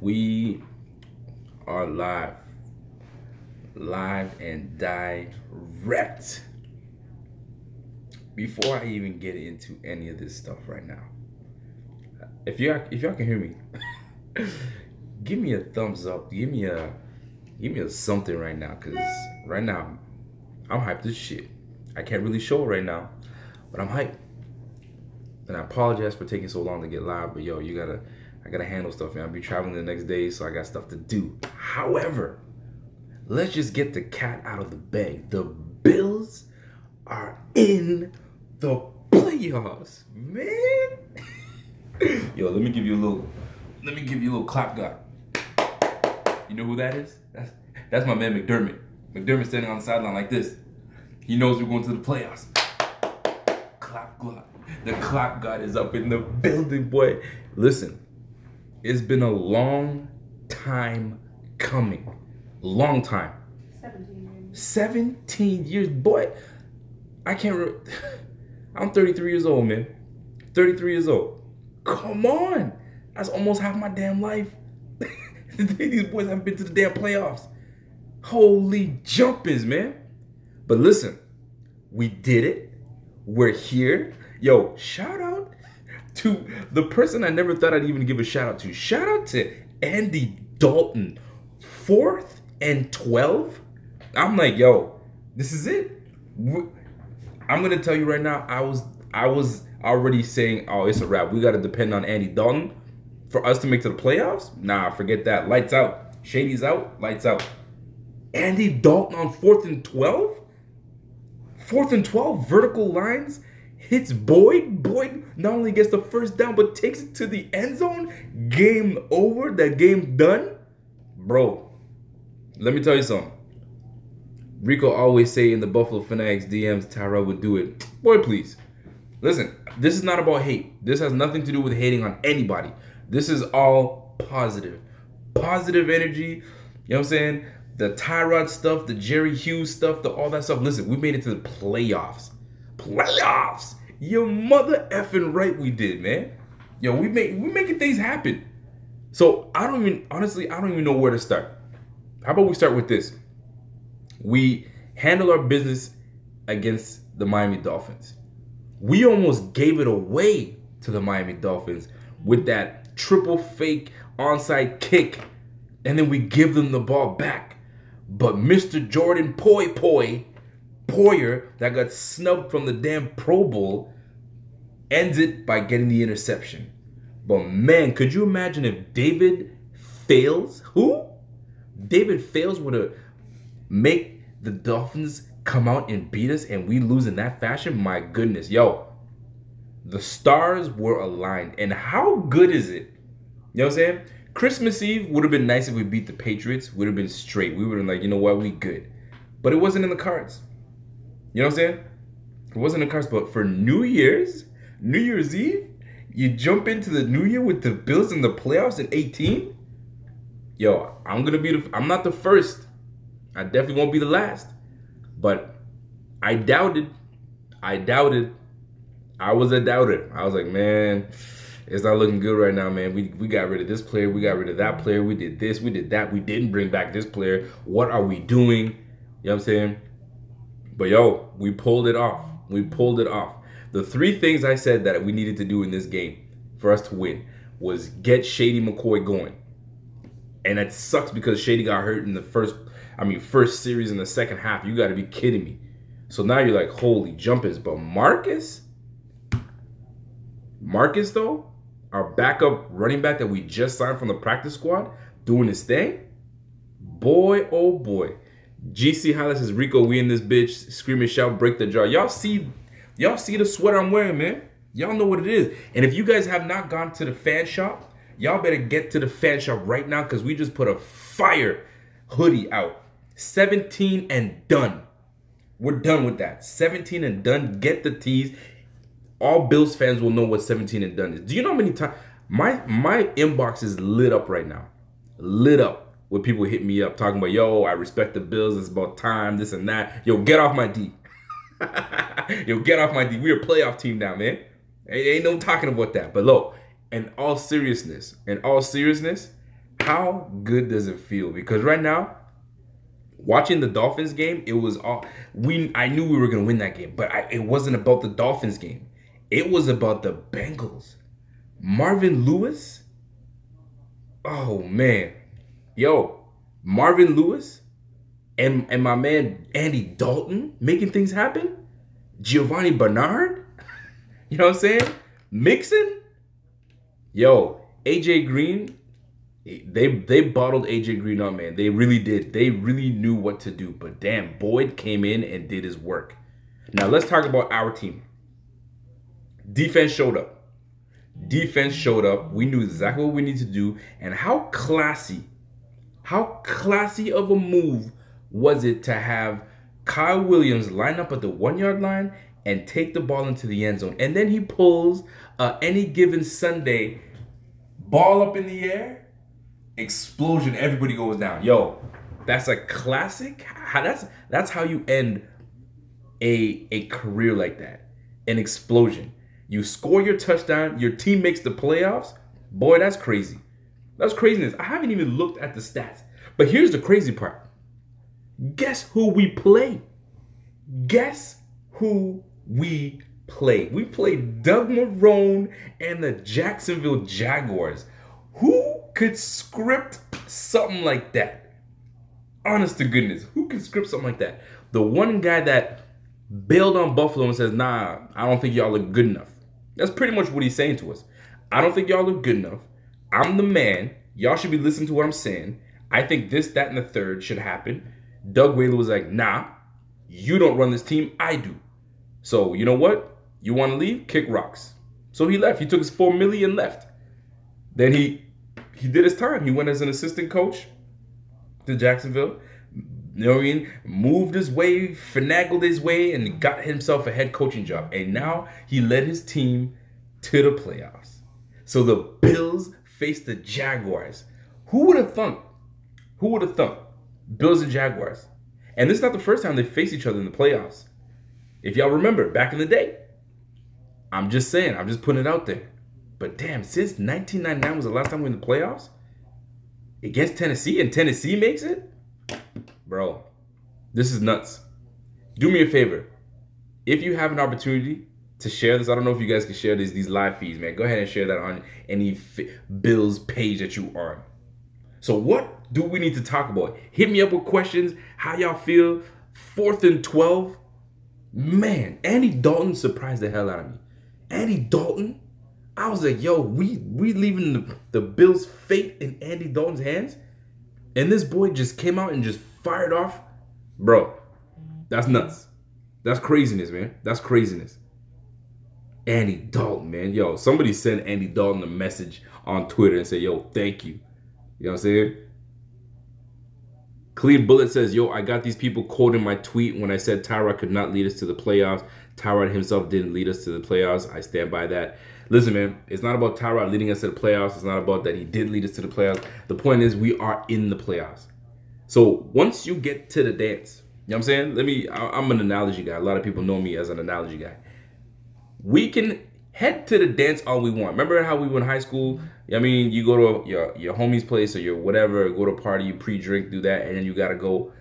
We are live and direct. Before I even get into any of this stuff right now, if y'all can hear me, give me a thumbs up. Give me a something right now, cause right now I'm hyped as shit. I can't really show it right now, but I'm hyped. And I apologize for taking so long to get live, but yo, I gotta handle stuff, man. I'll be traveling the next day, so I got stuff to do. However, let's just get the cat out of the bag. The Bills are in the playoffs, man. Yo, let me give you a little clap god. You know who that is? That's my man McDermott. McDermott standing on the sideline like this. He knows we're going to the playoffs. Clap god. The clap god is up in the building, boy. Listen, it's been a long time coming. Long time. 17 years. 17 years, boy. I can't I'm 33 years old, man. 33 years old. Come on. That's almost half my damn life. These boys haven't been to the damn playoffs. Holy jumpers, man. But listen, we did it. We're here. Yo, shout out to the person I never thought I'd even give a shout out to. Shout out to Andy Dalton. 4th and 12. I'm like, yo, this is it. I'm gonna tell you right now, I was already saying, oh, it's a wrap. We gotta depend on Andy Dalton for us to make to the playoffs. Nah, forget that. Lights out. Shady's out. Lights out. Andy Dalton on 4th and 12. 4th and 12. Vertical lines. Hits Boyd. Boyd not only gets the first down, but takes it to the end zone. Game over. That game done. Bro, let me tell you something. Rico always say in the Buffalo Fanatics DMs, Tyrell would do it. Boy, please. Listen, this is not about hate. This has nothing to do with hating on anybody. This is all positive. Positive energy. You know what I'm saying? The Tyrod stuff, the Jerry Hughes stuff, all that stuff. Listen, we made it to the playoffs. Playoffs! You mother effing right we did, man. Yo, we making things happen. So honestly, I don't even know where to start. How about we start with this? We handle our business against the Miami Dolphins. We almost gave it away to the Miami Dolphins with that triple fake onside kick, and then we give them the ball back. But Mr. Jordan Poyer, that got snubbed from the damn Pro Bowl, ends it by getting the interception. But man, could you imagine if David Fales, David Fales would have make the Dolphins come out and beat us and we lose in that fashion? My goodness, yo. The stars were aligned. And how good is it? You know what I'm saying? Christmas Eve would have been nice if we beat the Patriots. Would have been straight. We would have been like, you know what, we good. But it wasn't in the cards. You know what I'm saying? It wasn't in the cards. But for New Year's Eve, you jump into the new year with the Bills in the playoffs in 18? Yo, I'm not the first. I definitely won't be the last. But I doubted. I was a doubter. I was like, man, it's not looking good right now, man. We got rid of this player. We got rid of that player. We did this. We did that. We didn't bring back this player. What are we doing? You know what I'm saying? But yo, we pulled it off. We pulled it off. The 3 things I said that we needed to do in this game for us to win was get Shady McCoy going. And it sucks because Shady got hurt in the first series in the second half. You got to be kidding me. So now you're like, holy jumpers. But Marcus though, our backup running back that we just signed from the practice squad, doing his thing. Boy, oh boy. GC highlights says, Rico, we in this bitch. Scream and shout, break the jar. Y'all see the sweater I'm wearing, man. Y'all know what it is. And if you guys have not gone to the fan shop, y'all better get to the fan shop right now because we just put a fire hoodie out. 17 and done. We're done with that. 17 and done. Get the tees. All Bills fans will know what 17 and done is. Do you know how many times my inbox is lit up right now? Lit up with people hit me up talking about, yo, I respect the Bills. It's about time, this and that. Yo, get off my D. Yo, get off my D. We're a playoff team now, man. Ain't no talking about that. But look, in all seriousness, How good does it feel? Because right now, watching the Dolphins game, it was all I knew we were gonna win that game, but it wasn't about the Dolphins game. It was about the Bengals. Marvin Lewis. Oh man, yo, Marvin Lewis and my man Andy Dalton making things happen. Giovanni Bernard. You know what I'm saying? Mixon. Yo, AJ Green. They bottled AJ Green up, man. They really did. They really knew what to do. But damn, Boyd came in and did his work. Now let's talk about our team. Defense showed up. Defense showed up. We knew exactly what we need to do. And how classy of a move was it to have Kyle Williams line up at the 1 yard line and take the ball into the end zone. And then he pulls any given Sunday, ball up in the air, explosion, everybody goes down. Yo, that's a classic. That's how you end a career like that. An explosion. You score your touchdown, your team makes the playoffs. Boy, that's crazy. That's craziness. I haven't even looked at the stats. But here's the crazy part. Guess who we play? Guess who we play? We played Doug Marrone and the Jacksonville Jaguars. Who could script something like that? Honest to goodness, who could script something like that? The one guy that bailed on Buffalo and says, nah, I don't think y'all look good enough. That's pretty much what he's saying to us. I don't think y'all look good enough. I'm the man. Y'all should be listening to what I'm saying. I think this, that, and the third should happen. Doug Whaley was like, nah, you don't run this team. I do. So you know what? You want to leave? Kick rocks. So he left. He took his $4 million and left. Then he did his time. He went as an assistant coach to Jacksonville. You know what I mean? Moved his way, finagled his way, and got himself a head coaching job. And now he led his team to the playoffs. So the Bills face the Jaguars. Who would have thunk? Who would have thunk? Bills and Jaguars. And this is not the first time they face each other in the playoffs. If y'all remember, back in the day. I'm just saying. I'm just putting it out there. But damn, since 1999 was the last time we were in the playoffs? Against Tennessee, and Tennessee makes it? Bro, this is nuts. Do me a favor. If you have an opportunity to share this, I don't know if you guys can share these live feeds, man. Go ahead and share that on any Bills page that you are on. So what do we need to talk about? Hit me up with questions. How y'all feel? 4th and 12. Man, Andy Dalton surprised the hell out of me. Andy Dalton? I was like, yo, we leaving the Bills' fate in Andy Dalton's hands? And this boy just came out and just fired off. Bro, that's nuts. That's craziness, man. That's craziness. Andy Dalton, man. Yo, somebody sent Andy Dalton a message on Twitter and say, yo, thank you. You know what I'm saying? Clean Bullet says, yo, I got these people quoting my tweet when I said Tyrod could not lead us to the playoffs. Tyrod himself didn't lead us to the playoffs. I stand by that. Listen, man, it's not about Tyrod leading us to the playoffs. It's not about that he did lead us to the playoffs. The point is we are in the playoffs. So once you get to the dance, you know what I'm saying? I'm an analogy guy. A lot of people know me as an analogy guy. We can head to the dance all we want. Remember how we were in high school? I mean, you go to your homie's place or your whatever, go to a party, you pre-drink, do that, and then you got to go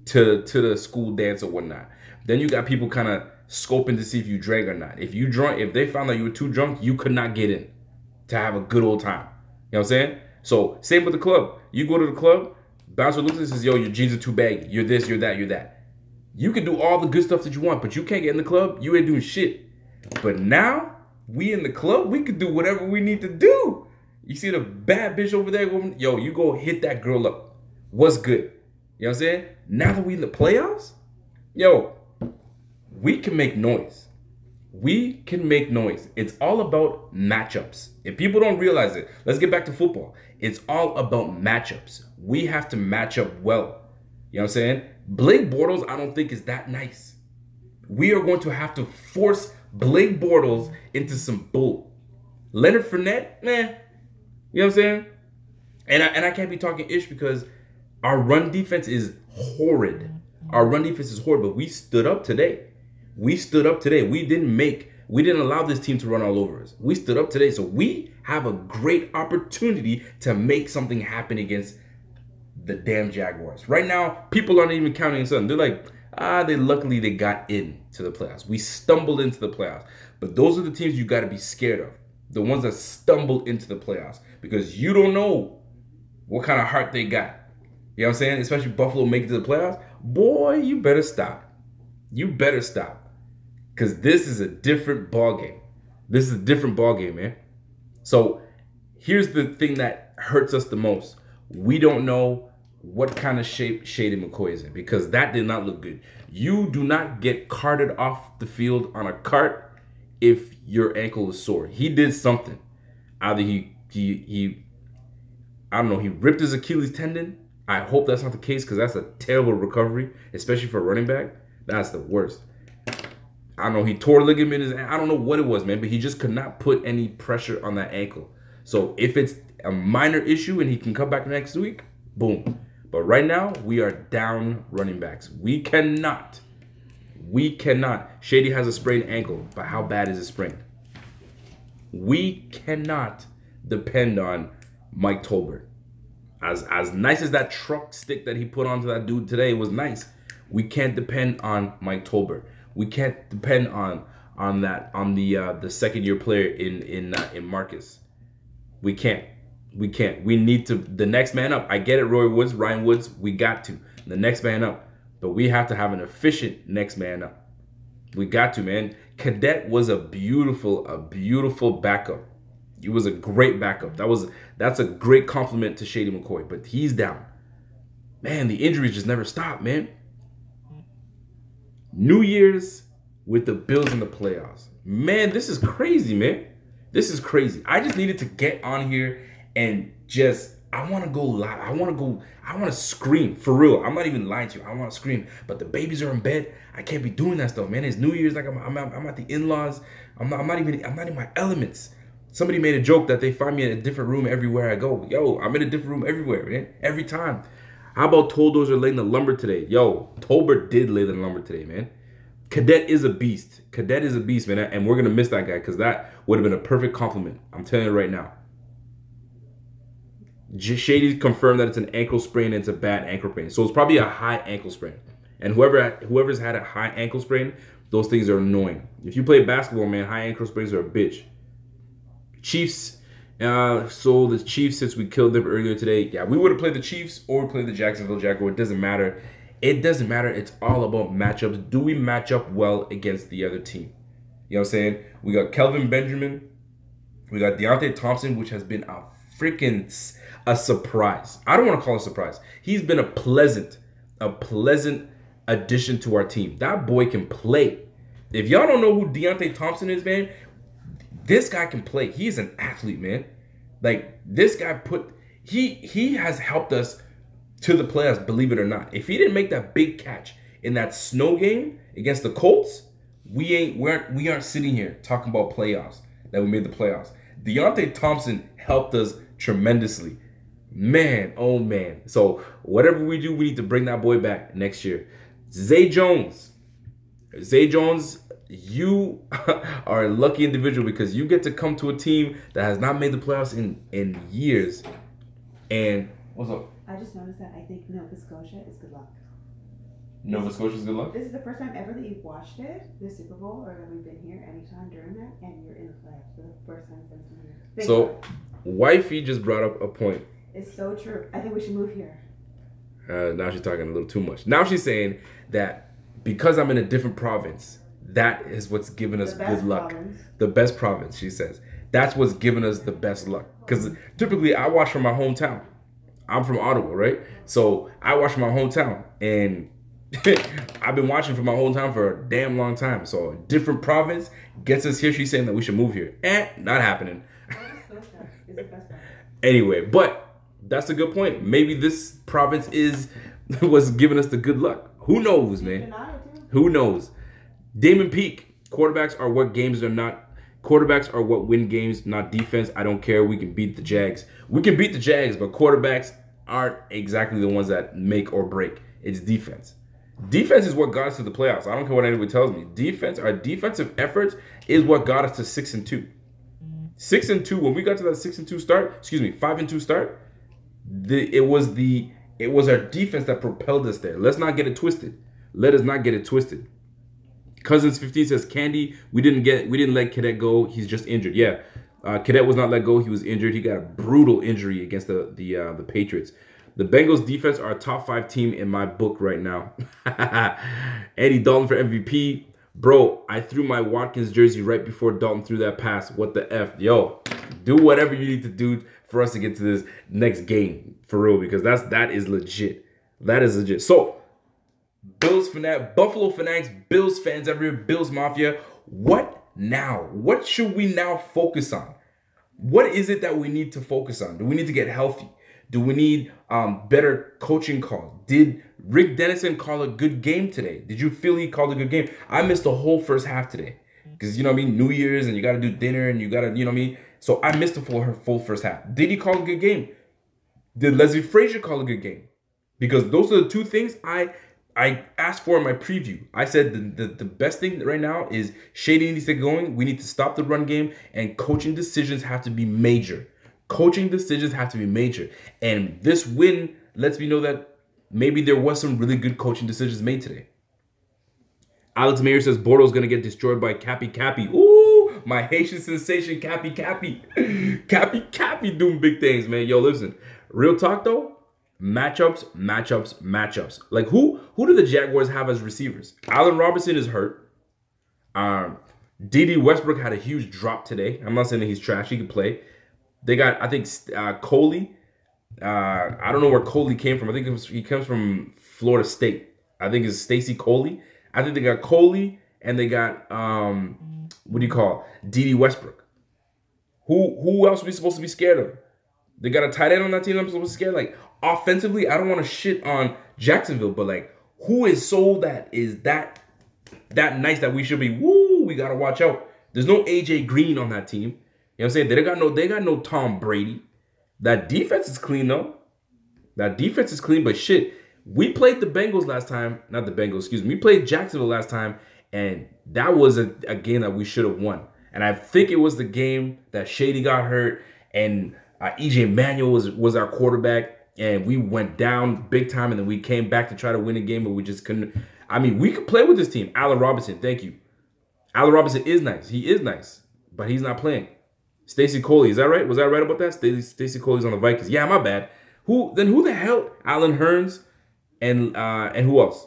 to the school dance or whatnot. Then you got people kind of scoping to see if you drank or not. If they found out you were too drunk, you could not get in to have a good old time. You know what I'm saying? So same with the club. You go to the club, bouncer looks and says, yo, your jeans are too baggy. You're this, you're that, you're that. You can do all the good stuff that you want, but you can't get in the club. You ain't doing shit. But now we in the club, we can do whatever we need to do. You see the bad bitch over there going, yo, you go hit that girl up. What's good? You know what I'm saying? Now that we in the playoffs, yo, we can make noise. We can make noise. It's all about matchups. If people don't realize it, let's get back to football. It's all about matchups. We have to match up well. You know what I'm saying? Blake Bortles, I don't think is that nice. We are going to have to force Blake Bortles into some bull. Leonard Fournette, man. You know what I'm saying? And I can't be talking ish because our run defense is horrid. Our run defense is horrid, but we stood up today. We stood up today. We didn't make We didn't allow this team to run all over us. We stood up today. So we have a great opportunity to make something happen against the damn Jaguars. Right now, people aren't even counting us on. They're like, luckily they got into the playoffs. We stumbled into the playoffs. But those are the teams you got to be scared of. The ones that stumbled into the playoffs. Because you don't know what kind of heart they got. You know what I'm saying? Especially Buffalo making it to the playoffs. Boy, you better stop. You better stop. Because this is a different ballgame. This is a different ballgame, man. So here's the thing that hurts us the most. We don't know what kind of shape Shady McCoy is in, because that did not look good. You do not get carted off the field on a cart if your ankle is sore. He did something. Either he I don't know, he ripped his Achilles tendon. I hope that's not the case, because that's a terrible recovery, especially for a running back. That's the worst. I don't know, he tore a ligament in his, I don't know what it was, man, but he just could not put any pressure on that ankle. So if it's a minor issue and he can come back next week, boom. But right now, we are down running backs. We cannot. Shady has a sprained ankle, but how bad is it sprained? We cannot depend on Mike Tolbert. As nice as that truck stick that he put onto that dude today was nice, we can't depend on Mike Tolbert. We can't depend on the second year player in Marcus. We can't. We need to, the next man up. I get it, Ryan Woods, we got to. The next man up. But we have to have an efficient next man up. We got to, man. Cadet was a beautiful backup. He was a great backup. That's a great compliment to Shady McCoy, but he's down. Man, the injuries just never stop, man. New Year's with the Bills in the playoffs. Man, this is crazy, man. This is crazy. I just needed to get on here and just, I want to go live. I want to scream. For real. I'm not even lying to you. I want to scream. But the babies are in bed. I can't be doing that stuff, man. It's New Year's. Like I'm at the in-laws. I'm not in my elements. Somebody made a joke that they find me in a different room everywhere I go. Yo, I'm in a different room everywhere, man. Every time. How about Toldozer laying the lumber today? Yo, Tolbert did lay the lumber today, man. Cadet is a beast. Cadet is a beast, man. And we're going to miss that guy, because that would have been a perfect compliment. I'm telling you right now. Shady confirmed that it's an ankle sprain and it's a bad ankle sprain. So it's probably a high ankle sprain. And whoever's had a high ankle sprain, those things are annoying. If you play basketball, man, high ankle sprains are a bitch. Chiefs. So the Chiefs, since we killed them earlier today, yeah, we would have played the Chiefs or played the Jacksonville Jaguars. It doesn't matter. It doesn't matter. It's all about matchups. Do we match up well against the other team? You know what I'm saying? We got Kelvin Benjamin. We got Deontay Thompson, which has been a freaking surprise. I don't want to call it a surprise. He's been a pleasant addition to our team. That boy can play. If y'all don't know who Deontay Thompson is, man, this guy can play. He's an athlete, man. Like, this guy he has helped us to the playoffs, believe it or not. If he didn't make that big catch in that snow game against the Colts, we aren't sitting here talking about playoffs, that we made the playoffs. Deontay Thompson helped us tremendously. Man, oh man. So whatever we do, we need to bring that boy back next year. Zay Jones, you are a lucky individual, because you get to come to a team that has not made the playoffs in years. And what's up? I just noticed that I think Nova Scotia is good luck. Nova Scotia's good luck? This is the first time ever that you've watched it, the Super Bowl, or that we've been here anytime during that, and you're in the playoffs for the first time since we're here. So, Wifey just brought up a point. It's so true. I think we should move here. Now she's talking a little too much. Now she's saying that because I'm in a different province, that is what's given us good luck. The best province, she says. That's what's given us the best luck. Because typically I watch from my hometown. I'm from Ottawa, right? So I watch from my hometown. And I've been watching from my hometown for a damn long time. So a different province gets us here. She's saying that we should move here. Not happening. Anyway, but that's a good point. Maybe this province was giving us the good luck. Who knows, man? Who knows? Damon Peak. Quarterbacks are what win games, not defense. I don't care. We can beat the Jags. We can beat the Jags, but quarterbacks aren't exactly the ones that make or break. It's defense. Defense is what got us to the playoffs. I don't care what anybody tells me. Defense, our defensive efforts is what got us to 6-2. 6-2. When we got to that 6-2 start, excuse me, 5-2 start, it was our defense that propelled us there. Let's not get it twisted. Let us not get it twisted. Cousins 15 says, Candy, we didn't let Cadet go. He's just injured. Yeah, Cadet was not let go. He was injured. He got a brutal injury against the Patriots. The Bengals defense are a top 5 team in my book right now. Eddie Dalton for MVP. Bro, I threw my Watkins jersey right before Dalton threw that pass. What the F? Yo, do whatever you need to do for us to get to this next game. For real, because that is legit. That is legit. So, Bills Fanatics, Buffalo Fanatics, Bills fans everywhere, Bills Mafia. What now? What should we now focus on? What is it that we need to focus on? Do we need to get healthy? Do we need better coaching calls? Did Rick Dennison call a good game today? Did you feel he called a good game? I missed the whole first half today. Because, you know what I mean, New Year's and you got to do dinner and you got to, you know what I mean? So I missed the full first half. Did he call a good game? Did Leslie Frazier call a good game? Because those are the two things I asked for in my preview. I said the best thing right now is Shady needs to get going. We need to stop the run game and coaching decisions have to be major. Coaching decisions have to be major. And this win lets me know that maybe there was some really good coaching decisions made today. Alex Mayer says Bordeaux's going to get destroyed by Cappy Cappy. Ooh, my Haitian sensation, Cappy Cappy. Cappy Cappy doing big things, man. Yo, listen. Real talk, though. Matchups. Like, who do the Jaguars have as receivers? Allen Robinson is hurt. D.D. Westbrook had a huge drop today. I'm not saying that he's trash. He can play. They got, I think, Coley. I don't know where Coley came from. I think he comes from Florida State. I think it's Stacy Coley. I think they got Coley and they got what do you call D.D. Westbrook. Who else are we supposed to be scared of? They got a tight end on that team I'm supposed to be scared. Like, offensively, I don't want to shit on Jacksonville, but like, who is that nice that we should be? Woo, we gotta watch out. There's no AJ Green on that team. You know what I'm saying? They got no Tom Brady. That defense is clean though. That defense is clean, but shit, we played the Bengals last time. Not the Bengals, excuse me. We played Jacksonville last time, and that was a game that we should have won. And I think it was the game that Shady got hurt, and EJ Manuel was our quarterback, and we went down big time, and then we came back to try to win a game, but we just couldn't. I mean, we could play with this team. Allen Robinson, thank you. Allen Robinson is nice. He is nice, but he's not playing. Stacy Coley, is that right? Was I right about that? Stacy Coley's on the Vikings. Yeah, my bad. Who the hell? Alan Hearns and who else?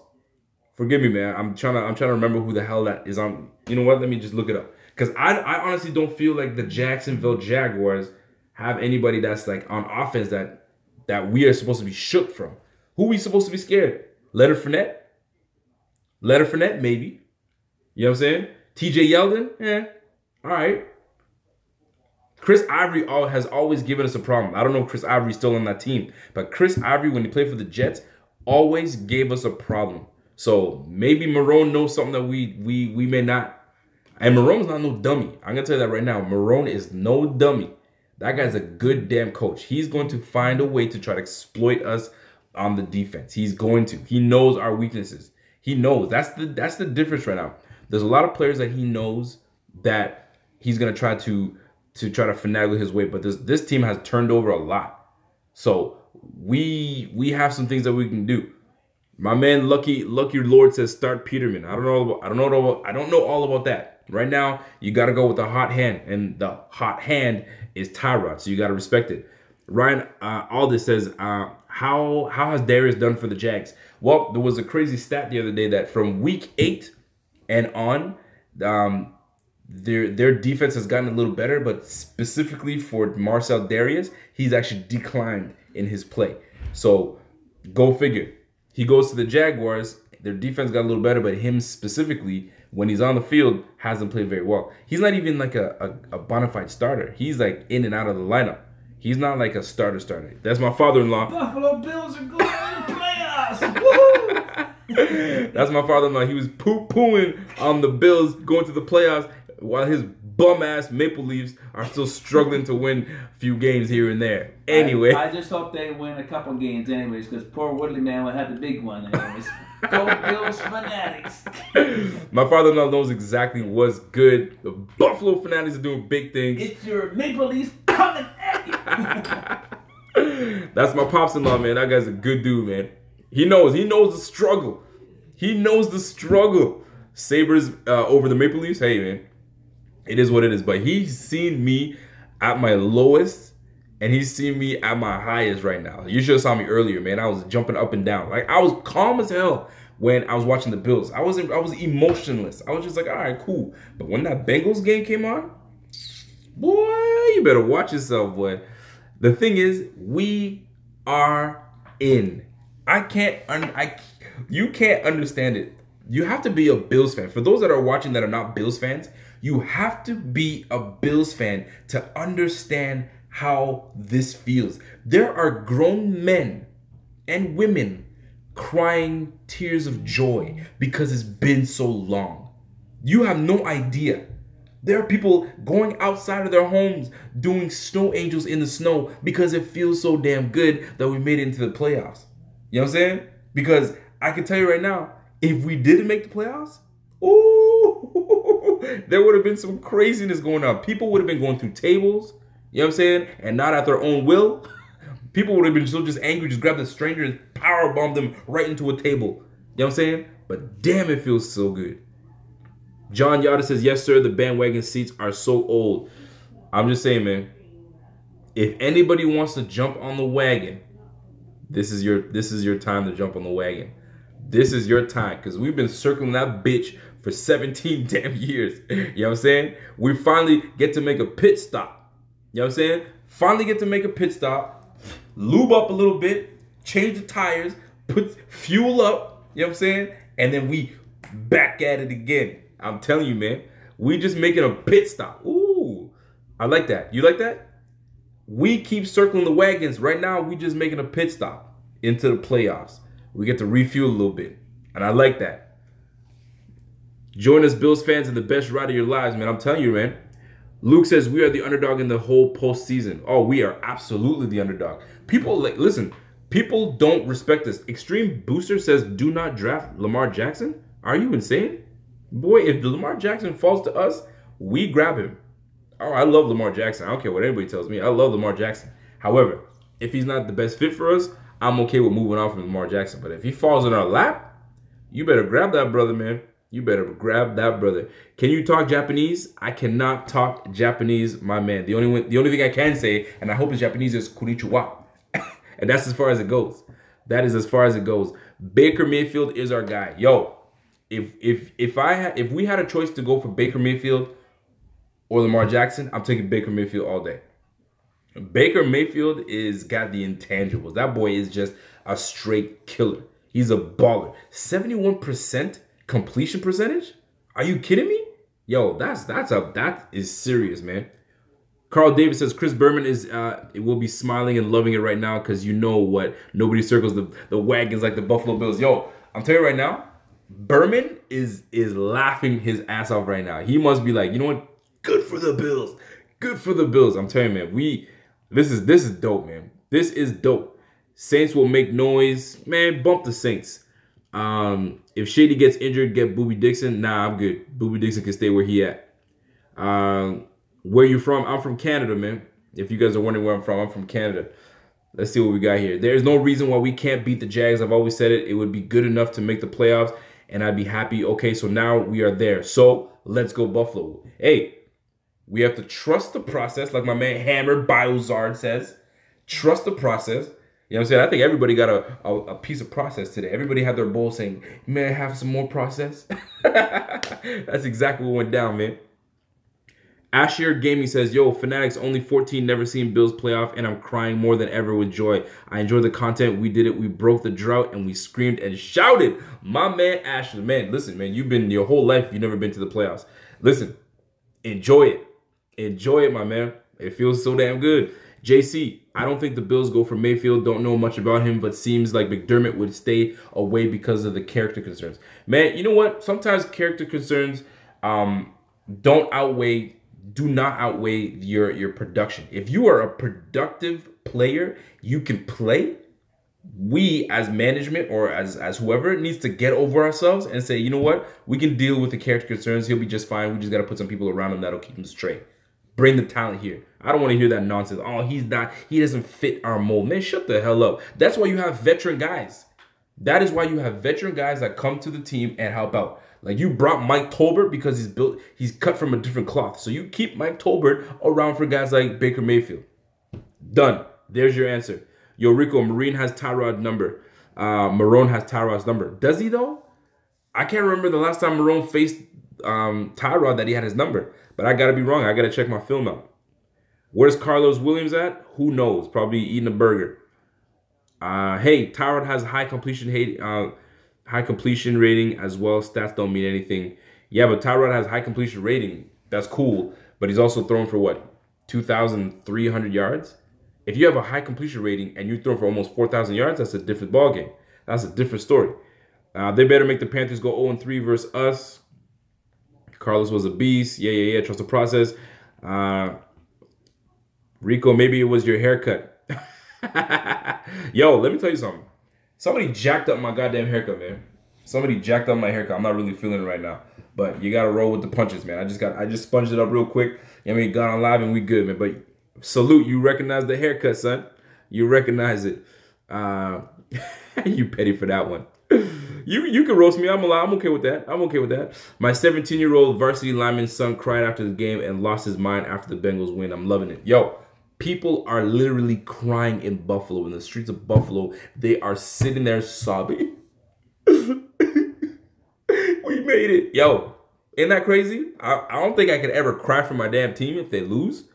Forgive me, man. I'm trying to remember who the hell that is on. You know what? Let me just look it up. Because I honestly don't feel like the Jacksonville Jaguars have anybody that's like on offense that we are supposed to be shook from. Who are we supposed to be scared? Leonard Fournette? Leonard Fournette, maybe. You know what I'm saying? TJ Yeldon? All right. Chris Ivory has always given us a problem. I don't know if Chris Ivory's still on that team, but Chris Ivory, when he played for the Jets, always gave us a problem. So maybe Marone knows something that we may not. And Marone's not no dummy. I'm going to tell you that right now. Marone is no dummy. That guy's a good damn coach. He's going to find a way to try to exploit us on the defense. He's going to. He knows our weaknesses. He knows. That's the difference right now. There's a lot of players that he knows that he's going to try to finagle his way. But this team has turned over a lot. So we have some things that we can do. My man Lucky Lord says start Peterman. I don't know all about that. Right now, you got to go with the hot hand, and the hot hand is Tyrod, so you got to respect it. Ryan Aldis says, how has Darius done for the Jags? Well, there was a crazy stat the other day that from week 8 and on, their defense has gotten a little better, but specifically for Marcel Darius, he's actually declined in his play. So go figure. He goes to the Jaguars. Their defense got a little better, but him specifically, when he's on the field, hasn't played very well. He's not even like a bona fide starter. He's like in and out of the lineup. He's not like a starter. That's my father-in-law. Buffalo Bills are going to the playoffs. Woo! That's my father-in-law. He was poo-pooing on the Bills going to the playoffs while his bum-ass Maple Leafs are still struggling to win a few games here and there. Anyway. I just hope they win a couple games anyways, because poor Woodley man will have the big one anyways. Go Bills Fanatics. My father-in-law knows exactly what's good. The Buffalo Fanatics are doing big things. It's your Maple Leafs coming at you. That's my pops-in-law, man. That guy's a good dude, man. He knows the struggle. He knows the struggle. Sabres over the Maple Leafs, hey, man. It is what it is. But he's seen me at my lowest, and he's seen me at my highest right now. You should have saw me earlier, man. I was jumping up and down. Like, I was calm as hell when I was watching the Bills. I was emotionless. I was just like, all right, cool. But when that Bengals game came on, boy, you better watch yourself, boy. The thing is, we are in. You can't understand it. You have to be a Bills fan. For those that are watching that are not Bills fans, you have to be a Bills fan to understand how this feels. There are grown men and women crying tears of joy because it's been so long. You have no idea. There are people going outside of their homes doing snow angels in the snow because it feels so damn good that we made it into the playoffs. You know what I'm saying? Because I can tell you right now, if we didn't make the playoffs, ooh, there would have been some craziness going on. People would have been going through tables, you know what I'm saying? And not at their own will. People would have been so just angry, just grab the stranger and powerbomb them right into a table. You know what I'm saying? But damn, it feels so good. John Yada says, yes, sir, the bandwagon seats are so old. I'm just saying, man, if anybody wants to jump on the wagon, this is your time to jump on the wagon. This is your time, because we've been circling that bitch for 17 damn years. You know what I'm saying? We finally get to make a pit stop. You know what I'm saying? Finally get to make a pit stop, lube up a little bit, change the tires, put fuel up, you know what I'm saying? And then we back at it again. I'm telling you, man, we just making a pit stop. Ooh, I like that. You like that? We keep circling the wagons. Right now, we just making a pit stop into the playoffs. We get to refuel a little bit. And I like that. Join us, Bills fans, in the best ride of your lives, man. I'm telling you, man. Luke says we are the underdog in the whole postseason. Oh, we are absolutely the underdog. People, like, listen, people don't respect us. Extreme Booster says do not draft Lamar Jackson. Are you insane? Boy, if Lamar Jackson falls to us, we grab him. Oh, I love Lamar Jackson. I don't care what anybody tells me. I love Lamar Jackson. However, if he's not the best fit for us, I'm okay with moving on from Lamar Jackson. But if he falls in our lap, you better grab that brother, man. You better grab that brother. Can you talk Japanese? I cannot talk Japanese, my man. The only thing I can say, and I hope it's Japanese, is konnichiwa. And that's as far as it goes. That is as far as it goes. Baker Mayfield is our guy. Yo, if we had a choice to go for Baker Mayfield or Lamar Jackson, I'm taking Baker Mayfield all day. Baker Mayfield is got the intangibles. That boy is just a straight killer. He's a baller. 71% completion percentage? Are you kidding me? Yo, that is serious, man. Carl Davis says Chris Berman will be smiling and loving it right now because you know what? Nobody circles the wagons like the Buffalo Bills. Yo, I'm telling you right now, Berman is laughing his ass off right now. He must be like, you know what? Good for the Bills. Good for the Bills. I'm telling you, man. This is dope, man. This is dope. Saints will make noise. Man, bump the Saints. If Shady gets injured, get Boobie Dixon. Nah, I'm good. Boobie Dixon can stay where he at. Where you from? I'm from Canada, man. If you guys are wondering where I'm from Canada. Let's see what we got here. There's no reason why we can't beat the Jags. I've always said it. It would be good enough to make the playoffs, and I'd be happy. Okay, so now we are there. So let's go Buffalo. Hey, we have to trust the process, like my man Hammer Biozard says. Trust the process. You know what I'm saying? I think everybody got a piece of process today. Everybody had their bowl saying, may I have some more process? That's exactly what went down, man. Asher Gaming says, yo, Fanatics only 14, never seen Bills playoff, and I'm crying more than ever with joy. I enjoy the content. We did it. We broke the drought, and we screamed and shouted. My man Asher, man, listen, man, you've been your whole life, you've never been to the playoffs. Listen, enjoy it. Enjoy it, my man. It feels so damn good. JC, I don't think the Bills go for Mayfield. Don't know much about him, but seems like McDermott would stay away because of the character concerns. Man, you know what? Sometimes character concerns don't outweigh do not outweigh your production. If you are a productive player, you can play. We as management or as whoever needs to get over ourselves and say, you know what, we can deal with the character concerns. He'll be just fine. We just got to put some people around him that'll keep him straight. Bring the talent here. I don't want to hear that nonsense. Oh, he doesn't fit our mold. Man, shut the hell up. That's why you have veteran guys. That is why you have veteran guys that come to the team and help out. Like you brought Mike Tolbert because he's cut from a different cloth. So you keep Mike Tolbert around for guys like Baker Mayfield. Done. There's your answer. Yo, Rico, Marine has Tyrod's number. Marone has Tyrod's number. Does he though? I can't remember the last time Marone faced Tyrod that he had his number. But I gotta be wrong. I gotta check my film out. Where's Carlos Williams at? Who knows? Probably eating a burger. Hey, Tyrod has high completion rating as well. Stats don't mean anything. Yeah, but Tyrod has high completion rating. That's cool. But he's also thrown for what? 2,300 yards? If you have a high completion rating and you throw for almost 4,000 yards, that's a different ballgame. That's a different story. They better make the Panthers go 0-3 versus us. Carlos was a beast. Yeah. Trust the process. Rico, maybe it was your haircut. Yo, let me tell you something. Somebody jacked up my goddamn haircut, man. Somebody jacked up my haircut. I'm not really feeling it right now. But you got to roll with the punches, man. I just sponged it up real quick. I mean, got on live and we good, man. But salute, you recognize the haircut, son. You recognize it. You petty for that one. You can roast me. I'm okay with that. I'm okay with that. My 17-year-old varsity lineman's son cried after the game and lost his mind after the Bengals win. I'm loving it. Yo, people are literally crying in Buffalo, in the streets of Buffalo. They are sitting there sobbing. We made it. Yo, isn't that crazy? I don't think I could ever cry for my damn team if they lose.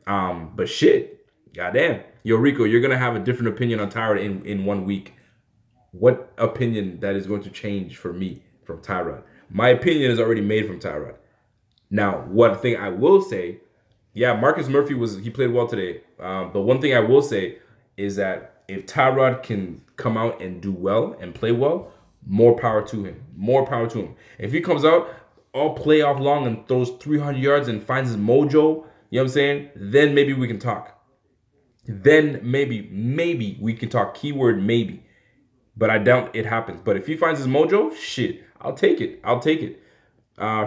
But shit, goddamn. Yo, Rico, you're going to have a different opinion on Tyrod in 1 week. What opinion that is going to change for me from Tyrod? My opinion is already made from Tyrod. Now, one thing I will say, yeah, Marcus Murphy he played well today. But one thing I will say is that if Tyrod can come out and do well and play well, more power to him. More power to him. If he comes out all playoff long and throws 300 yards and finds his mojo, you know what I'm saying? Then maybe we can talk. Then maybe we can talk. Keyword maybe. But I doubt it happens. But if he finds his mojo, shit, I'll take it. I'll take it.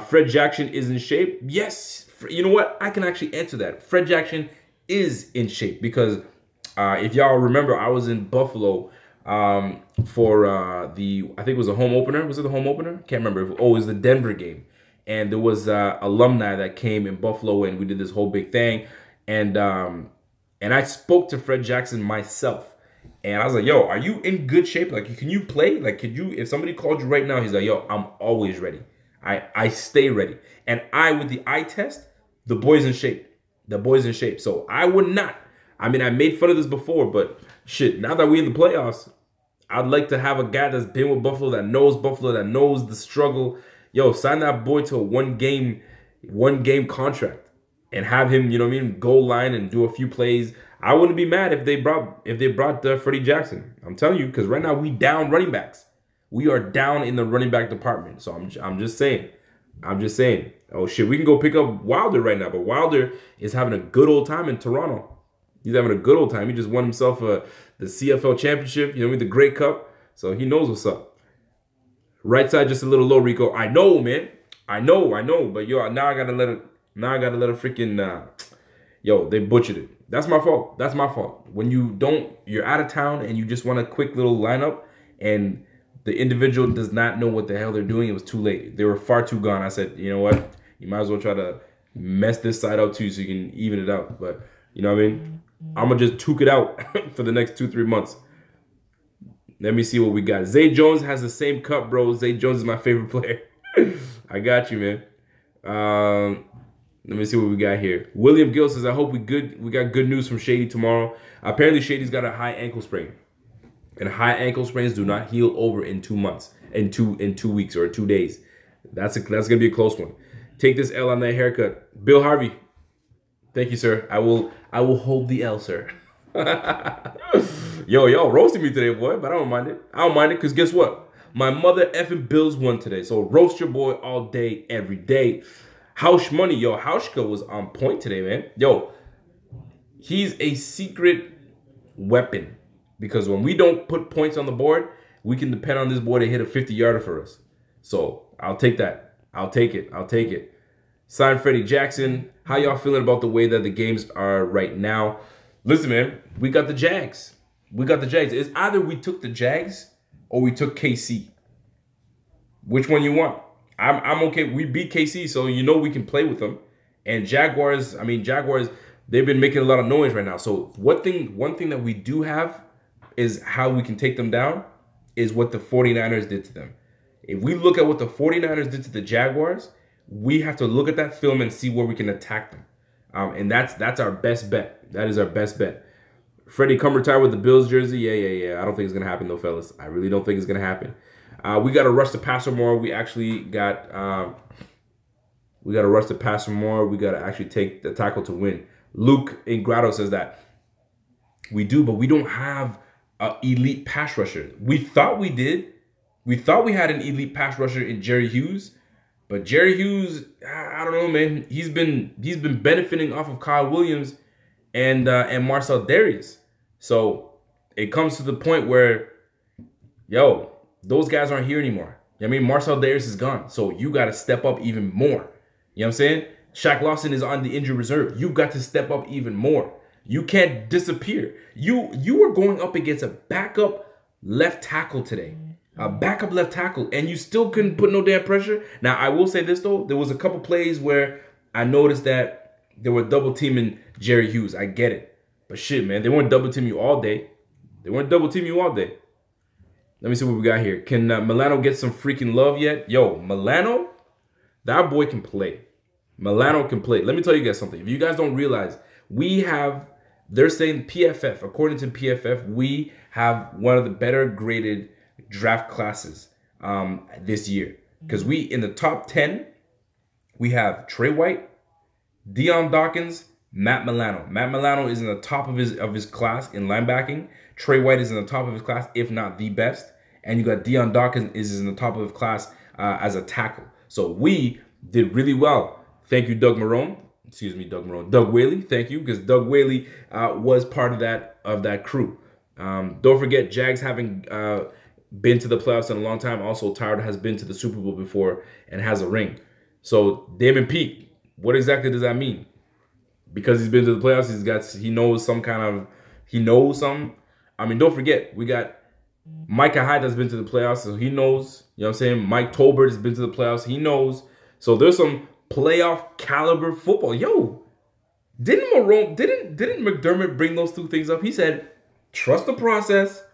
Fred Jackson is in shape. Yes. You know what? I can actually answer that. Fred Jackson is in shape because if y'all remember, I was in Buffalo for I think it was a home opener. Was it the home opener? Can't remember. It was the Denver game. And there was alumni that came in Buffalo and we did this whole big thing. And I spoke to Fred Jackson myself. And I was like, yo, are you in good shape? Like, can you play? Like, could you, if somebody called you right now, he's like, yo, I'm always ready. I stay ready. And with the eye test, the boy's in shape. The boy's in shape. So I would not. I mean, I made fun of this before, but shit, now that we're in the playoffs, I'd like to have a guy that's been with Buffalo, that knows the struggle. Yo, sign that boy to a one game contract and have him, you know what I mean, goal line and do a few plays. I wouldn't be mad if they brought Freddie Jackson. I'm telling you, because right now we down running backs. We are down in the running back department. So I'm just saying. Oh shit, we can go pick up Wilder right now, but Wilder is having a good old time in Toronto. He's having a good old time. He just won himself the CFL championship, you know what I mean, the Grey Cup. So he knows what's up. Right side just a little low, Rico. I know, man. I know. But yo, now I gotta let it freaking yo, they butchered it. That's my fault. That's my fault. When you're out of town and you just want a quick little lineup and the individual does not know what the hell they're doing, it was too late. They were far too gone. I said, you know what? You might as well try to mess this side out too so you can even it out. But you know what I mean? I'm going to just took it out for the next 2-3 months. Let me see what we got. Zay Jones has the same cup, bro. Zay Jones is my favorite player. I got you, man. Let me see what we got here. William Gill says, I hope we got good news from Shady tomorrow. Apparently, Shady's got a high ankle sprain. And high ankle sprains do not heal over in 2 months, in 2 weeks or 2 days. That's gonna be a close one. Take this L on that haircut. Bill Harvey. Thank you, sir. I will hold the L, sir. Yo, y'all roasting me today, boy, but I don't mind it. I don't mind it because guess what? My mother effing Bills won today. So roast your boy all day, every day. House Money, yo, Hauschka was on point today, man. Yo, he's a secret weapon because when we don't put points on the board, we can depend on this boy to hit a 50-yarder for us. So I'll take that. I'll take it. I'll take it. Sign Freddie Jackson. How y'all feeling about the way that the games are right now? Listen, man, we got the Jags. We got the Jags. It's either we took the Jags or we took KC. Which one you want? I'm okay. We beat KC, so you know we can play with them. And Jaguars, I mean, Jaguars, they've been making a lot of noise right now. So one thing that we do have is how we can take them down is what the 49ers did to them. If we look at what the 49ers did to the Jaguars, we have to look at that film and see where we can attack them. And that's our best bet. That is our best bet. Freddie, come retire with the Bills jersey. Yeah. I don't think it's going to happen, though, fellas. I really don't think it's going to happen. We got to rush the passer more. We actually got we got to rush the passer more. We got to actually take the tackle to win. Luke Ingrado says that we do, but we don't have an elite pass rusher. We thought we did. We thought we had an elite pass rusher in Jerry Hughes, but Jerry Hughes, I don't know, man. He's been benefiting off of Kyle Williams and Marcel Darius. So it comes to the point where, yo, those guys aren't here anymore. I mean, Marcel Darius is gone. So you got to step up even more. You know what I'm saying? Shaq Lawson is on the injured reserve. You got to step up even more. You can't disappear. You were going up against a backup left tackle today. A backup left tackle. And you still couldn't put no damn pressure. Now, I will say this, though. There was a couple plays where I noticed that they were double teaming Jerry Hughes. I get it. But shit, man, they weren't double teaming you all day. They weren't double teaming you all day. Let me see what we got here. Can Milano get some freaking love yet? Yo, Milano, that boy can play. Milano can play. Let me tell you guys something. If you guys don't realize, we have, they're saying PFF, according to PFF, we have one of the better graded draft classes this year. Because we, in the top 10, we have Trey White, Deion Dawkins, Matt Milano. Matt Milano is in the top of his class in linebacking. Trey White is in the top of his class, if not the best. And you got Deion Dawkins is in the top of his class as a tackle. So we did really well. Thank you, Doug Marone. Excuse me, Doug Marone. Doug Whaley, thank you, because Doug Whaley was part of that crew. Don't forget, Jags having been to the playoffs in a long time. Also, Tyrod has been to the Super Bowl before and has a ring. So Damon Peake, what exactly does that mean? Because he's been to the playoffs, he knows some. I mean, don't forget, we got Micah Hyde that's been to the playoffs, so he knows. You know what I'm saying? Mike Tolbert has been to the playoffs, he knows. So there's some playoff caliber football. Yo, didn't McDermott bring those two things up? He said, trust the process.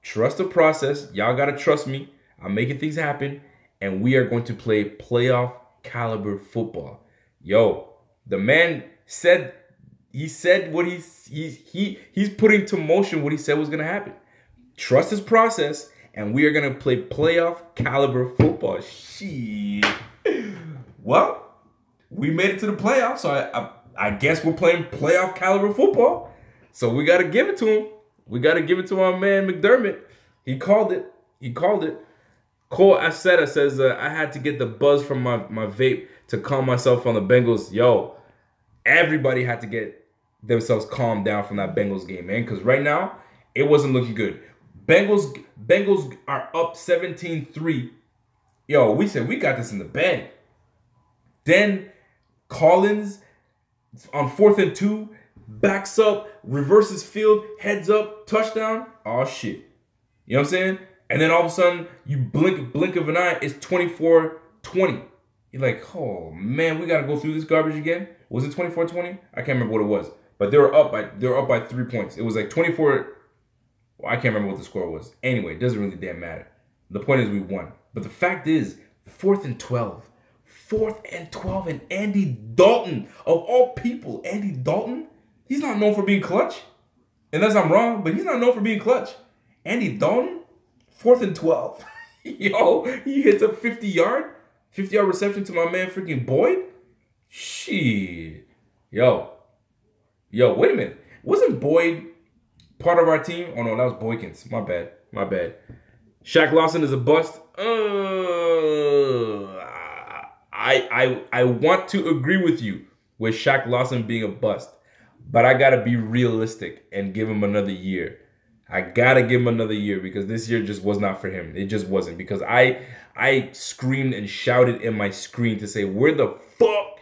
Trust the process. Y'all got to trust me. I'm making things happen. And we are going to play playoff caliber football. Yo, the man said, he said what he's putting to motion what he said was going to happen. Trust his process. And we are going to play playoff caliber football. Shit. Well, we made it to the playoffs. So I guess we're playing playoff caliber football. So we got to give it to him. We got to give it to our man McDermott. He called it. He called it. Cole Aceta says, I had to get the buzz from my vape to calm myself on the Bengals. Yo, everybody had to get themselves calmed down from that Bengals game, man. Because right now, it wasn't looking good. Bengals are up 17-3. Yo, we said we got this in the bag. Then Collins on 4th and 2. Backs up, reverses field, heads up, touchdown. Oh, shit. You know what I'm saying? And then all of a sudden, you blink of an eye, it's 24-20. You're like, oh, man, we got to go through this garbage again? Was it 24-20? I can't remember what it was. But they were up by 3 points. It was like 24. Well, I can't remember what the score was. Anyway, it doesn't really damn matter. The point is we won. But the fact is, 4th and 12. 4th and 12, and Andy Dalton, of all people, Andy Dalton, he's not known for being clutch. Unless I'm wrong, but he's not known for being clutch. Andy Dalton, 4th and 12. Yo, he hits a 50-yard reception to my man freaking Boyd. Shit. Yo, wait a minute. Wasn't Boyd part of our team? Oh, no, that was Boykins. My bad. Shaq Lawson is a bust. I want to agree with you with Shaq Lawson being a bust, but I gotta be realistic and give him another year. I gotta give him another year because this year just was not for him. It just wasn't, because I screamed and shouted in my screen to say, where the fuck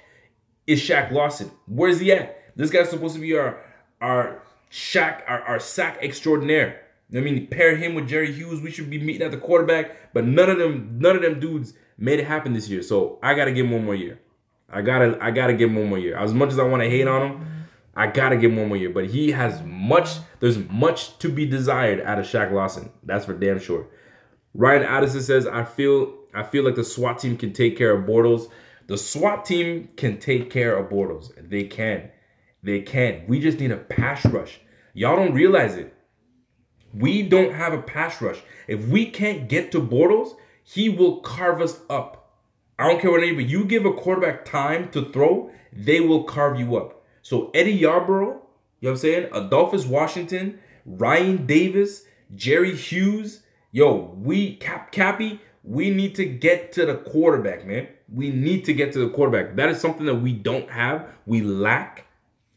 is Shaq Lawson? Where's he at? This guy's supposed to be our Shaq, our sack extraordinaire. I mean, pair him with Jerry Hughes. We should be meeting at the quarterback, but none of them dudes made it happen this year. So I gotta give him one more year. I gotta give him one more year. As much as I want to hate on him, I gotta give him one more year. But he has there's much to be desired out of Shaq Lawson. That's for damn sure. Ryan Addison says, I feel like the SWAT team can take care of Bortles. The SWAT team can take care of Bortles. They can. They can. We just need a pass rush. Y'all don't realize it. We don't have a pass rush. If we can't get to Bortles, he will carve us up. I don't care what anybody, you give a quarterback time to throw, they will carve you up. So Eddie Yarborough, you know what I'm saying? Adolphus Washington, Ryan Davis, Jerry Hughes, Cappy, we need to get to the quarterback, man. We need to get to the quarterback. That is something that we don't have. We lack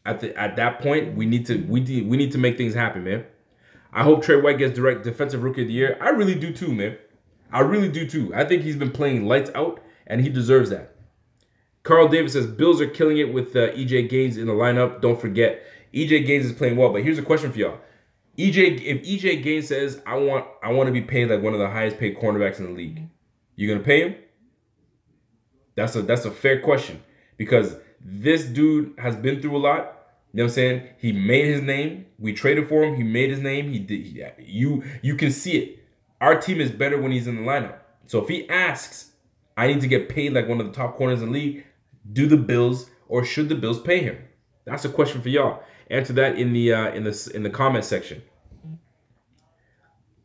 at that point. We need to make things happen, man. I hope Trey White gets direct defensive rookie of the year. I really do too, man. I really do too. I think he's been playing lights out, and he deserves that. Carl Davis says, Bills are killing it with EJ Gaines in the lineup. Don't forget, EJ Gaines is playing well. But here's a question for y'all. If EJ Gaines says, I want to be paid like one of the highest paid cornerbacks in the league, you gonna pay him? That's a fair question, because this dude has been through a lot. You know what I'm saying? He made his name. We traded for him. He made his name. He did. You can see it. Our team is better when he's in the lineup. So if he asks, I need to get paid like one of the top corners in the league, do the Bills, or should the Bills pay him? That's a question for y'all. Answer that in the comment section.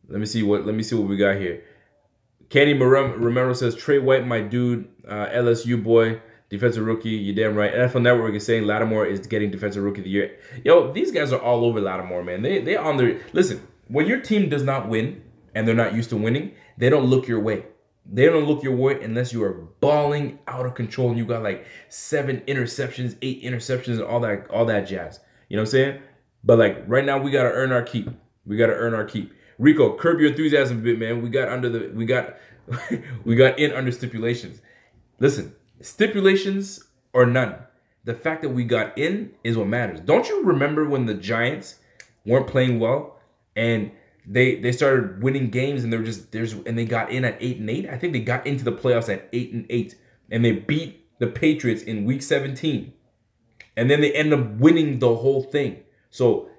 Let me see what we got here. Kenny Romero says, Trey White, my dude, LSU boy, defensive rookie. You're damn right. NFL Network is saying Lattimore is getting defensive rookie of the year. Yo, these guys are all over Lattimore, man. They on their, listen, when your team does not win and they're not used to winning, they don't look your way. They don't look your way unless you are balling out of control and you got like 7 interceptions, 8 interceptions, and all that jazz. You know what I'm saying? But like right now, we gotta earn our keep. We gotta earn our keep. Rico, curb your enthusiasm a bit, man. We got in under stipulations. Listen, stipulations or none, the fact that we got in is what matters. Don't you remember when the Giants weren't playing well and they started winning games and they got in at 8-8? I think they got into the playoffs at 8-8, and they beat the Patriots in week 17, and then they end up winning the whole thing. So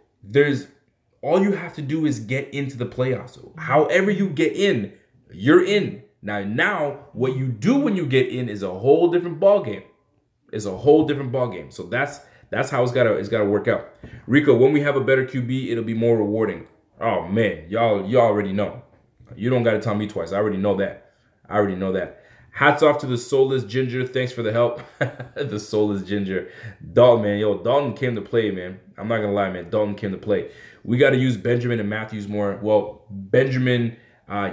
all you have to do is get into the playoffs. However you get in, you're in. Now, what you do when you get in is a whole different ball game. It's a whole different ball game. So that's how it's gotta work out. Rico, when we have a better QB, it'll be more rewarding. Oh man, y'all already know. You don't gotta tell me twice. I already know that. Hats off to the soulless Ginger. Thanks for the help. The soulless Ginger. Dalton, man. Yo, Dalton came to play, man. I'm not gonna lie, man. Dalton came to play. We got to use Benjamin and Matthews more. Well, Benjamin,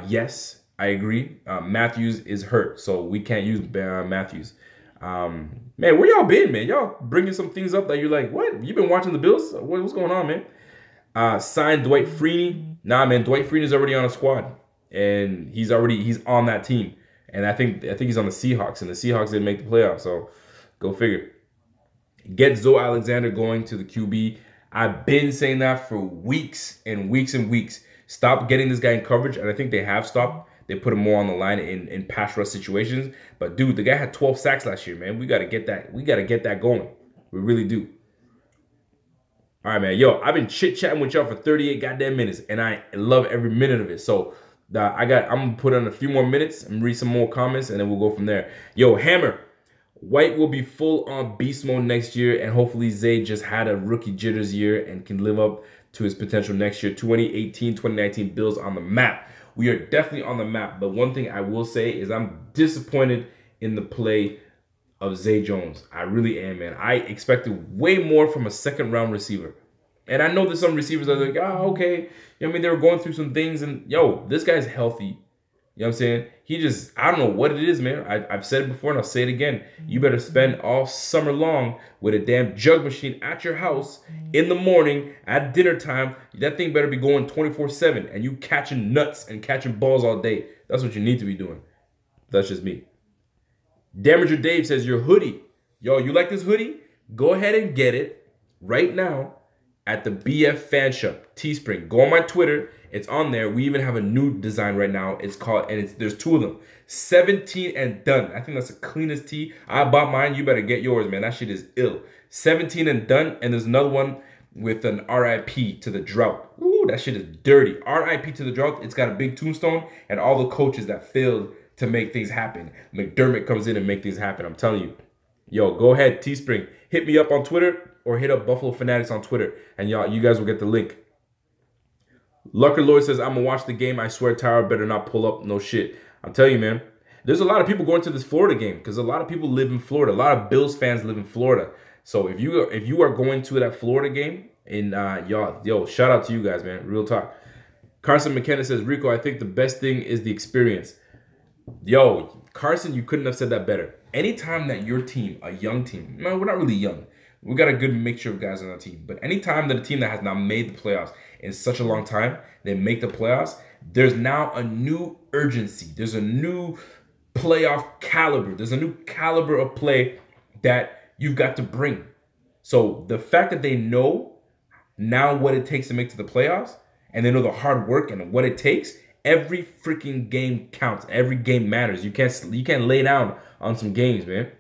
yes, I agree. Matthews is hurt, so we can't use Matthews. Man, where y'all been, man? Y'all bringing some things up that you're like, what? You been watching the Bills? What's going on, man? Signed Dwight Freeney. Nah, man, Dwight Freeney's already on a squad, and he's on that team. And I think he's on the Seahawks, and the Seahawks didn't make the playoffs, so go figure. Get Zoe Alexander going to the QB. I've been saying that for weeks and weeks and weeks. Stop getting this guy in coverage, and I think they have stopped. They put him more on the line in pass rush situations. But dude, the guy had 12 sacks last year, man. We gotta get that. We gotta get that going. We really do. All right, man. Yo, I've been chit-chatting with y'all for 38 goddamn minutes, and I love every minute of it. So I'm gonna put on a few more minutes and read some more comments, and then we'll go from there. Yo, Hammer. White will be full on beast mode next year, and hopefully Zay just had a rookie jitters year and can live up to his potential next year. 2018, 2019 Bills on the map. We are definitely on the map, but one thing I will say is I'm disappointed in the play of Zay Jones. I really am, man. I expected way more from a second-round receiver. And I know there's some receivers that are like, oh, okay. You know what I mean? They were going through some things, and, yo, this guy's healthy. You know You know what I'm saying? He just, I don't know what it is, man. I've said it before and I'll say it again. You better spend all summer long with a damn jug machine at your house in the morning at dinner time. That thing better be going 24/7 and you catching nuts and catching balls all day. That's what you need to be doing. That's just me. Damager Dave says, your hoodie. Yo, you like this hoodie? Go ahead and get it right now at the BF Fan Shop, Teespring. Go on my Twitter. It's on there. We even have a new design right now. It's called, and there's 2 of them. 17 and done. I think that's the cleanest tee. I bought mine. You better get yours, man. That shit is ill. 17 and done. And there's another one with an RIP to the drought. Ooh, that shit is dirty. RIP to the drought. It's got a big tombstone and all the coaches that failed to make things happen. McDermott comes in and make things happen. I'm telling you. Yo, go ahead, Teespring. Hit me up on Twitter or hit up Buffalo Fanatics on Twitter. And you guys will get the link. Lucker Lloyd says, I'm going to watch the game. I swear Tyra better not pull up. No shit. I'm telling you, man. There's a lot of people going to this Florida game because a lot of people live in Florida. A lot of Bills fans live in Florida. So if you are going to that Florida game, and yo, shout out to you guys, man. Real talk. Carson McKenna says, Rico, I think the best thing is the experience. Yo, Carson, you couldn't have said that better. Anytime that your team, a young team, no, we're not really young. We got a good mixture of guys on our team. But anytime that a team that has not made the playoffs in such a long time, they make the playoffs, there's now a new urgency. There's a new playoff caliber. There's a new caliber of play that you've got to bring. So the fact that they know now what it takes to make to the playoffs, and they know the hard work and what it takes, every freaking game counts. Every game matters. You can't lay down on some games, man.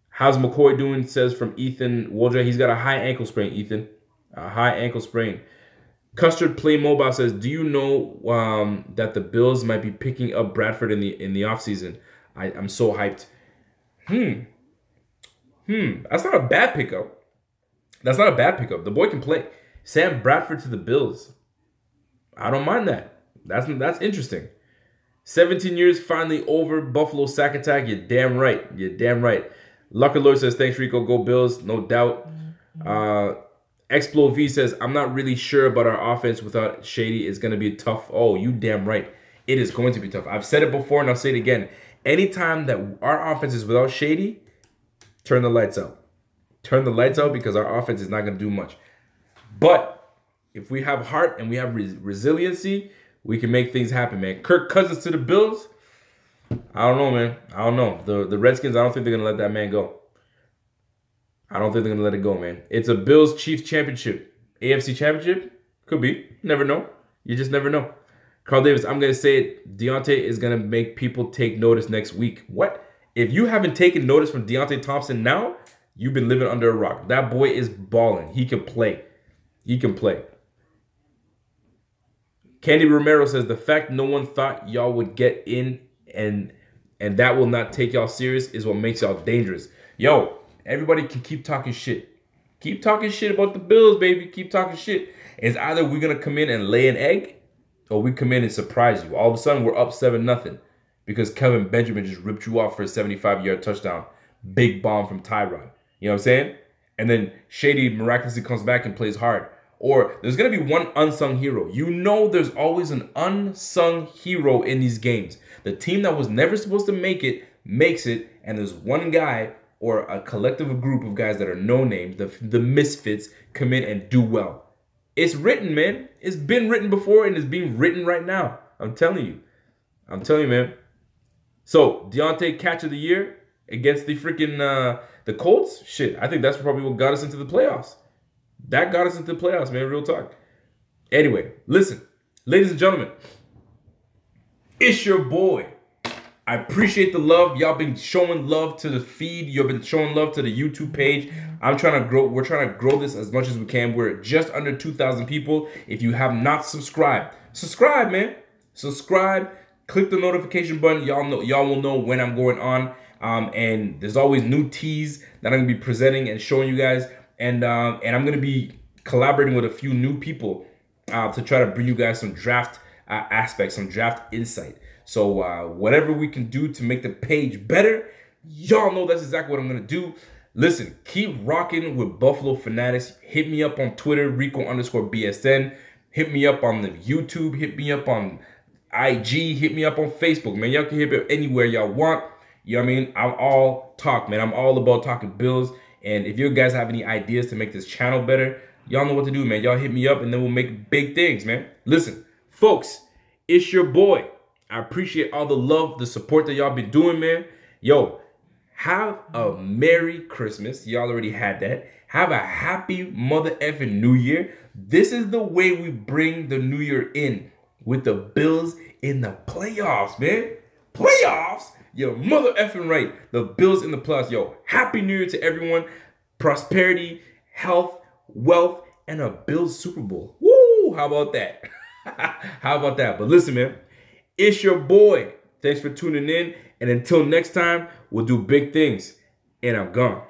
How's McCoy doing? Says from Ethan Woldra. He's got a high ankle sprain, Ethan. A high ankle sprain. Custard Play Mobile says, do you know that the Bills might be picking up Bradford in the offseason? I'm so hyped. That's not a bad pickup. That's not a bad pickup. The boy can play. Sam Bradford to the Bills. I don't mind that. That's interesting. 17 years finally over. Buffalo sack attack. You're damn right. You're damn right. Lucker Lloyd says, thanks, Rico. Go Bills. No doubt. Explo V says, I'm not really sure about our offense without Shady. It's going to be tough. Oh, you damn right. It is going to be tough. I've said it before and I'll say it again. Anytime that our offense is without Shady, turn the lights out. Turn the lights out because our offense is not going to do much. But if we have heart and we have resiliency, we can make things happen, man. Kirk Cousins to the Bills. I don't know, man. I don't know. The Redskins, I don't think they're going to let that man go. I don't think they're going to let it go, man. It's a Bills-Chiefs championship. AFC championship? Could be. Never know. You just never know. Carl Davis, I'm going to say it. Deontay is going to make people take notice next week. What? If you haven't taken notice from Deontay Thompson now, you've been living under a rock. That boy is balling. He can play. He can play. Candy Romero says, the fact no one thought y'all would get in and that will not take y'all serious is what makes y'all dangerous. Yo, everybody can keep talking shit. Keep talking shit about the Bills, baby. Keep talking shit. It's either we're going to come in and lay an egg or we come in and surprise you. All of a sudden, we're up 7-0 because Kelvin Benjamin just ripped you off for a 75-yard touchdown. Big bomb from Tyrod. You know what I'm saying? And then Shady miraculously comes back and plays hard. Or there's going to be one unsung hero. You know there's always an unsung hero in these games. The team that was never supposed to make it makes it, and there's one guy or a collective group of guys that are no names, the misfits, come in and do well. It's written, man. It's been written before and it's being written right now. I'm telling you. I'm telling you, man. So, Deontay catch of the year against the freaking the Colts? Shit, I think that's probably what got us into the playoffs. That got us into the playoffs, man. Real talk. Anyway, listen. Ladies and gentlemen, it's your boy. I appreciate the love. Y'all been showing love to the feed. You've been showing love to the YouTube page. I'm trying to grow. We're trying to grow this as much as we can. We're just under 2,000 people. If you have not subscribed, subscribe, man. Subscribe. Click the notification button. Y'all will know when I'm going on. And there's always new teas that I'm gonna be presenting and showing you guys. And I'm gonna be collaborating with a few new people to try to bring you guys some draft aspects, some draft insight. So whatever we can do to make the page better, y'all know that's exactly what I'm gonna do. Listen, keep rocking with Buffalo Fanatics. Hit me up on Twitter, Rico_BSN. Hit me up on the YouTube. Hit me up on IG, hit me up on Facebook, man. Y'all can hit me up anywhere y'all want. You know what I mean? I'm all talk, man. I'm all about talking Bills. And if you guys have any ideas to make this channel better, y'all know what to do, man. Y'all hit me up and then we'll make big things, man. Listen, folks, it's your boy. I appreciate all the love, the support that y'all been doing, man. Yo, have a Merry Christmas. Y'all already had that. Have a happy mother effing New Year. This is the way we bring the New Year in, with the Bills in the playoffs, man. Playoffs? Yo, mother effing right. The Bills in the playoffs. Yo, happy New Year to everyone. Prosperity, health, wealth, and a Bills Super Bowl. Woo! How about that? How about that? But listen, man. It's your boy. Thanks for tuning in. And until next time, we'll do big things. And I'm gone.